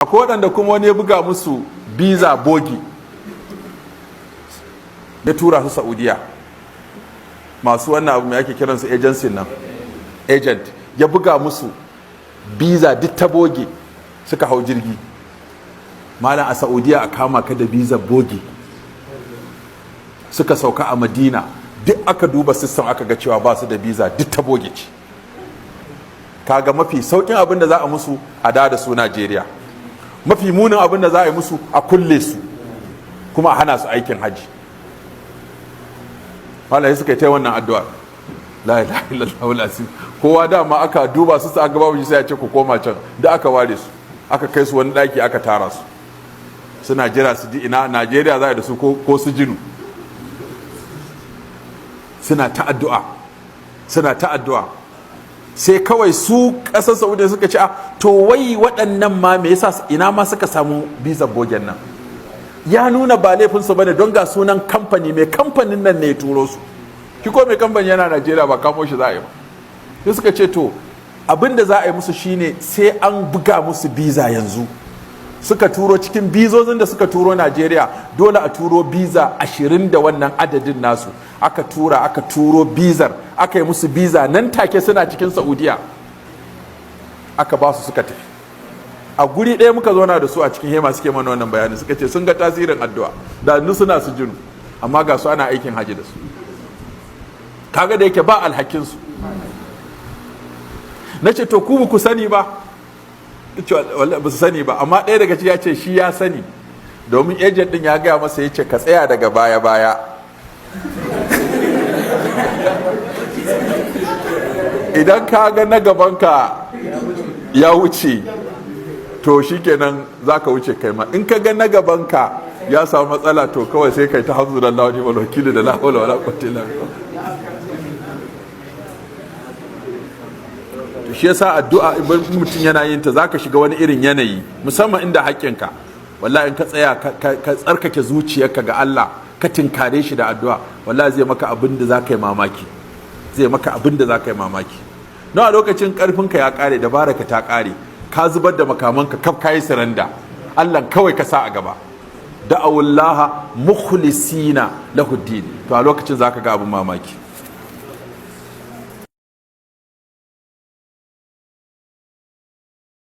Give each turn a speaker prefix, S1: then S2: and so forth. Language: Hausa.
S1: akwai waɗanda kuma wani ya buga musu biza bogi ya tura su Saudiya, masu wannan abu mai ake kiransu agency nan, agent ya buga musu biza duk ta boge, suka hau jirgi. Malam a Saudiya a kama ka da biza boge, suka sauka a Madina, duk aka duba system aka ga cewa ba su da biza duk ta boge ce. Kaga mafi saukin abin da za a musu a da su Najeriya, mafi munin abin da za a yi musu a kulle su kuma a hana su aikin haji. Wallahi suka yi ta wannan addu'a, la ilaha illallah asim. Kowa dama aka duba su aka babu sai ya ce ku koma can, da aka ware su aka kai su wani daki aka tara su, suna jira su ji ina Najeriya za a da su ko su jinu. Suna ta addu'a sai kawai su ƙasar Saudiya suka ce to wai waɗannan ma me yasa ina ma suka samu bizar bogen nan, ya nuna ba laifinsu bane don ga sunan kamfani, mai kamfanin nan ne ya turo su, shi ko mai kamfani yana Najeriya ba kamo shi za a yi ba. sai suka ce to abin da za a yi musu shine sai an buga musu biza yanzu. Suka turo cikin bizozin da suka turo Najeriya, dole a turo biza 20 da wannan adadin nasu, aka turo bizar, aka yi musu biza nan take suna cikin Saudiya, aka ba su suka tafi. A guri ɗaya muka zauna da su a cikin hema suke mana wannan bayani, suka ce sun ga tasirin addu'a da hannu suna su jinu, amma ga su ana aikin haji da su. Kaga da yake ba alhakinsu. Na ce to ku ku sani ba, ba su sani ba, amma ɗaya daga ciki ya ce shi ya sani, domin agent ɗin ya gaya masa, ya ce ka tsaya daga baya-baya. Idan ka ga na gabanka ya wuce, to shi kenan za ka wuce kai ma. In ka ga na gabanka ya samu matsala, to kawai sai kai ta hanzu da launi wal wakili da la hawla wala quwwata illa billah. Shi yasa addu'a idan mutum yana yin ta zaka shiga wani irin yanayi, musamman inda haƙƙinka. Wallahi in ka tsaya ka tsarkake zuciyarka ga Allah, ka tinkare shi da addu'a, wallahi zai maka abin da zaka yi mamaki. Don a lokacin karfinka ya kare, dabaraka ta kare, ka zubar da makamanka kaf kai saranda, Allah kawai ka sa a gaba. Da'awullaha mukhlisina lahu din, to a lokacin zaka ga abin mamaki.